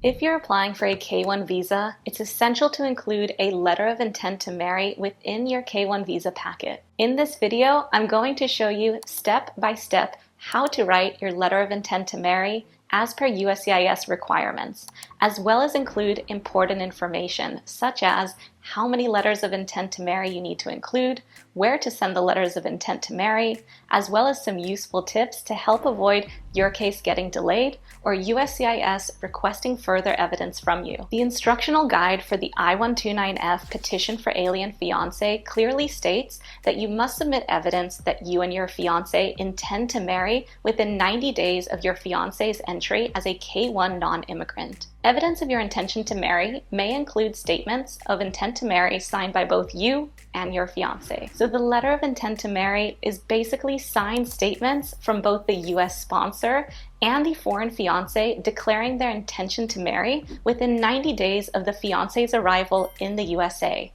If you're applying for a K-1 visa, it's essential to include a letter of intent to marry within your K-1 visa packet. In this video, I'm going to show you step by step how to write your letter of intent to marry as per USCIS requirements, as well as include important information such as how many letters of intent to marry you need to include, where to send the letters of intent to marry, as well as some useful tips to help avoid your case getting delayed or USCIS requesting further evidence from you. The instructional guide for the I-129F petition for alien fiancé clearly states that you must submit evidence that you and your fiancé intend to marry within 90 days of your fiancé's entry as a K-1 non-immigrant. Evidence of your intention to marry may include statements of intent to marry signed by both you and your fiancé. So the letter of intent to marry is basically signed statements from both the US sponsor and the foreign fiancé declaring their intention to marry within 90 days of the fiancé's arrival in the USA.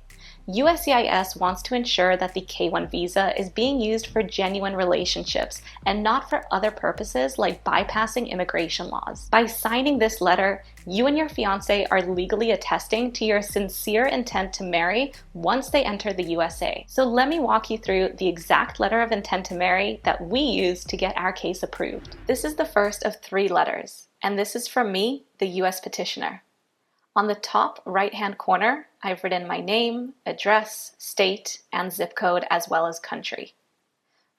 USCIS wants to ensure that the K-1 visa is being used for genuine relationships and not for other purposes like bypassing immigration laws. By signing this letter, you and your fiancé are legally attesting to your sincere intent to marry once they enter the USA. So let me walk you through the exact letter of intent to marry that we use to get our case approved. This is the first of 3 letters, and this is from me, the US petitioner. On the top right-hand corner, I've written my name, address, state, and zip code, as well as country.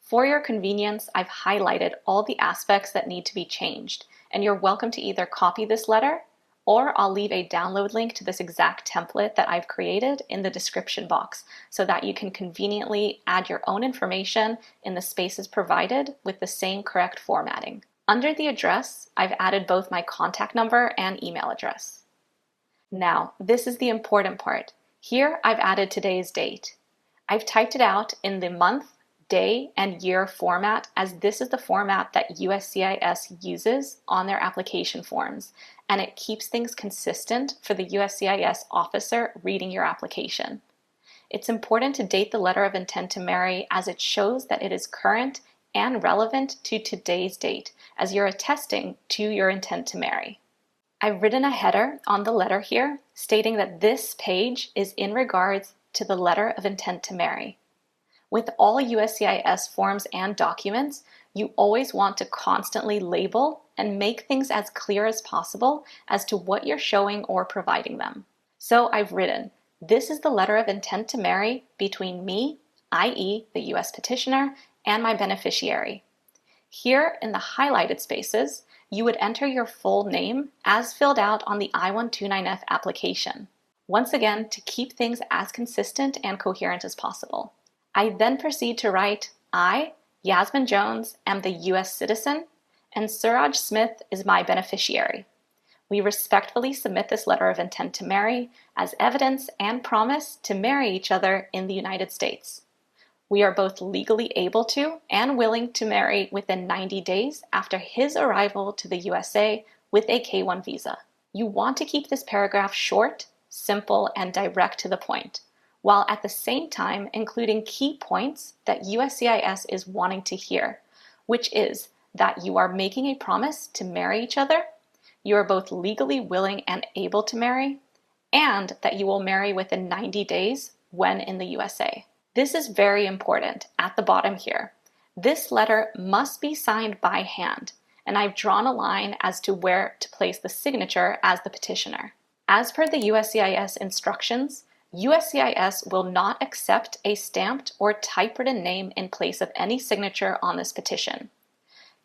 For your convenience, I've highlighted all the aspects that need to be changed, and you're welcome to either copy this letter, or I'll leave a download link to this exact template that I've created in the description box so that you can conveniently add your own information in the spaces provided with the same correct formatting. Under the address, I've added both my contact number and email address. Now, this is the important part. Here, I've added today's date. I've typed it out in the month, day, and year format, as this is the format that USCIS uses on their application forms, and it keeps things consistent for the USCIS officer reading your application. It's important to date the letter of intent to marry as it shows that it is current and relevant to today's date, as you're attesting to your intent to marry. I've written a header on the letter here stating that this page is in regards to the letter of intent to marry. With all USCIS forms and documents, you always want to constantly label and make things as clear as possible as to what you're showing or providing them. So I've written, this is the letter of intent to marry between me, i.e. the US petitioner, and my beneficiary. Here in the highlighted spaces, you would enter your full name as filled out on the I-129F application. Once again, to keep things as consistent and coherent as possible. I then proceed to write, I, Yasmin Jones, am the US citizen, and Suraj Smith is my beneficiary. We respectfully submit this letter of intent to marry as evidence and promise to marry each other in the United States. We are both legally able to and willing to marry within 90 days after his arrival to the USA with a K-1 visa. You want to keep this paragraph short, simple, and direct to the point, while at the same time including key points that USCIS is wanting to hear, which is that you are making a promise to marry each other, you are both legally willing and able to marry, and that you will marry within 90 days when in the USA. This is very important at the bottom here. This letter must be signed by hand, and I've drawn a line as to where to place the signature as the petitioner. As per the USCIS instructions, USCIS will not accept a stamped or typewritten name in place of any signature on this petition.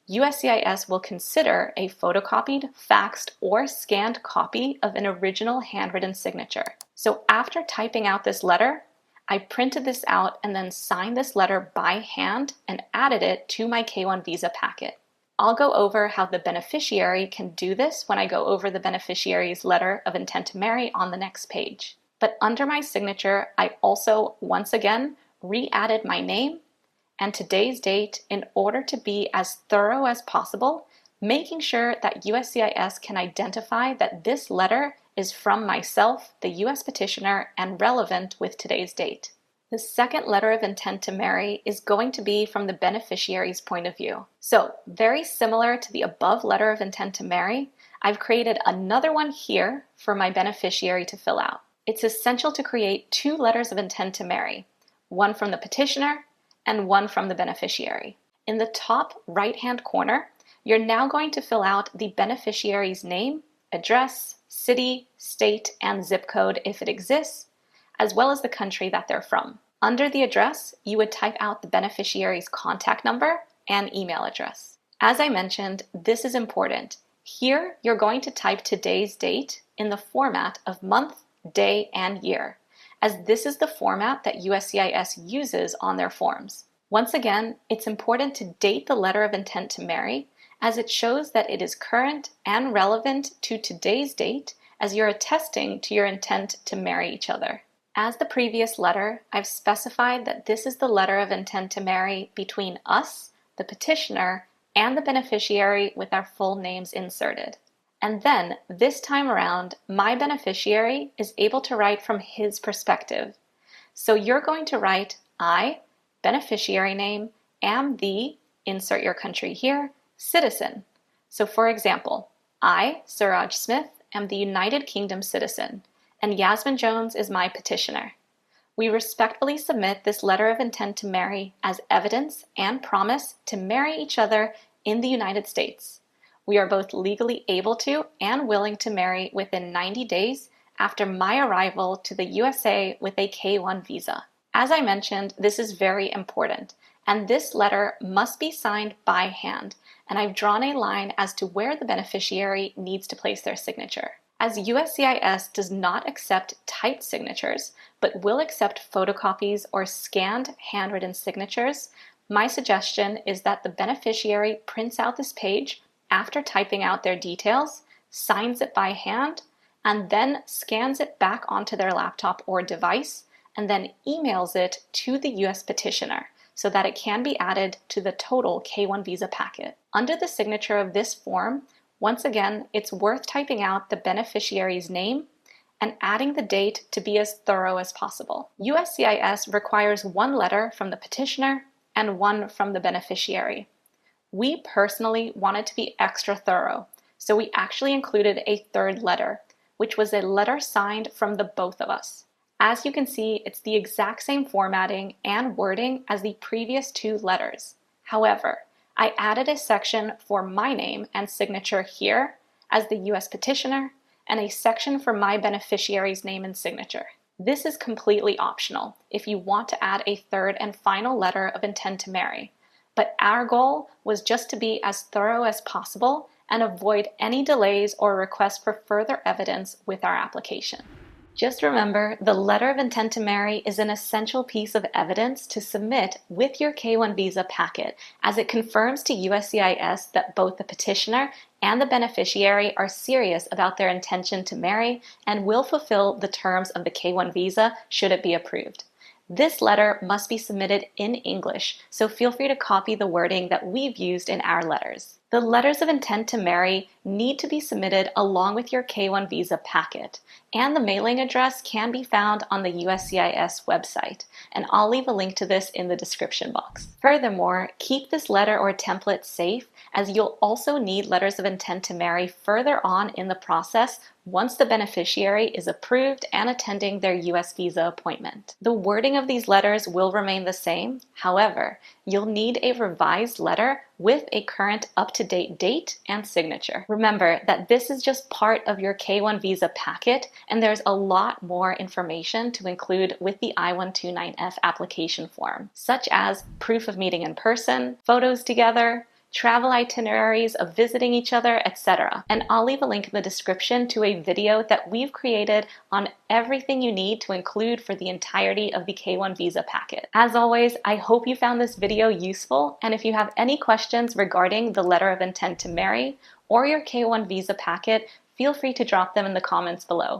USCIS will consider a photocopied, faxed, or scanned copy of an original handwritten signature. So after typing out this letter, I printed this out and then signed this letter by hand and added it to my K-1 visa packet. I'll go over how the beneficiary can do this when I go over the beneficiary's letter of intent to marry on the next page. But under my signature, I also, once again, re-added my name and today's date in order to be as thorough as possible, making sure that USCIS can identify that this letter is from myself, the US petitioner, and relevant with today's date. The second letter of intent to marry is going to be from the beneficiary's point of view. So, very similar to the above letter of intent to marry, I've created another one here for my beneficiary to fill out. It's essential to create 2 letters of intent to marry, one from the petitioner and one from the beneficiary. In the top right-hand corner, you're now going to fill out the beneficiary's name, address, city, state, and zip code if it exists, as well as the country that they're from. Under the address, you would type out the beneficiary's contact number and email address. As I mentioned, this is important. Here, you're going to type today's date in the format of month, day, and year, as this is the format that USCIS uses on their forms. Once again, it's important to date the letter of intent to marry, as it shows that it is current and relevant to today's date as you're attesting to your intent to marry each other. As the previous letter, I've specified that this is the letter of intent to marry between us, the petitioner, and the beneficiary with our full names inserted. And then, this time around, my beneficiary is able to write from his perspective. So you're going to write, I, beneficiary name, am the, insert your country here, citizen. So for example, I, Suraj Smith, am the United Kingdom citizen, and Yasmin Jones is my petitioner. We respectfully submit this letter of intent to marry as evidence and promise to marry each other in the United States. We are both legally able to and willing to marry within 90 days after my arrival to the USA with a K-1 visa. As I mentioned, this is very important, and this letter must be signed by hand, and I've drawn a line as to where the beneficiary needs to place their signature. As USCIS does not accept typed signatures, but will accept photocopies or scanned handwritten signatures, my suggestion is that the beneficiary prints out this page after typing out their details, signs it by hand, and then scans it back onto their laptop or device, and then emails it to the U.S. petitioner so that it can be added to the total K-1 visa packet. Under the signature of this form, once again, it's worth typing out the beneficiary's name and adding the date to be as thorough as possible. USCIS requires 1 letter from the petitioner and 1 from the beneficiary. We personally wanted to be extra thorough, so we actually included a 3rd letter, which was a letter signed from the both of us. As you can see, it's the exact same formatting and wording as the previous 2 letters. However, I added a section for my name and signature here as the U.S. petitioner and a section for my beneficiary's name and signature. This is completely optional if you want to add a 3rd and final letter of intent to marry, but our goal was just to be as thorough as possible and avoid any delays or requests for further evidence with our application. Just remember, the letter of intent to marry is an essential piece of evidence to submit with your K-1 visa packet, as it confirms to USCIS that both the petitioner and the beneficiary are serious about their intention to marry and will fulfill the terms of the K-1 visa should it be approved. This letter must be submitted in English, so feel free to copy the wording that we've used in our letters. The letters of intent to marry need to be submitted along with your K-1 visa packet, and the mailing address can be found on the USCIS website, and I'll leave a link to this in the description box. Furthermore, keep this letter or template safe, as you'll also need letters of intent to marry further on in the process once the beneficiary is approved and attending their US visa appointment. The wording of these letters will remain the same. However, you'll need a revised letter with a current up-to-date date and signature. Remember that this is just part of your K-1 visa packet, and there's a lot more information to include with the I-129F application form, such as proof of meeting in person, photos together, travel itineraries of visiting each other, etc. And I'll leave a link in the description to a video that we've created on everything you need to include for the entirety of the K-1 visa packet. As always, I hope you found this video useful, and if you have any questions regarding the letter of intent to marry or your K-1 visa packet, feel free to drop them in the comments below.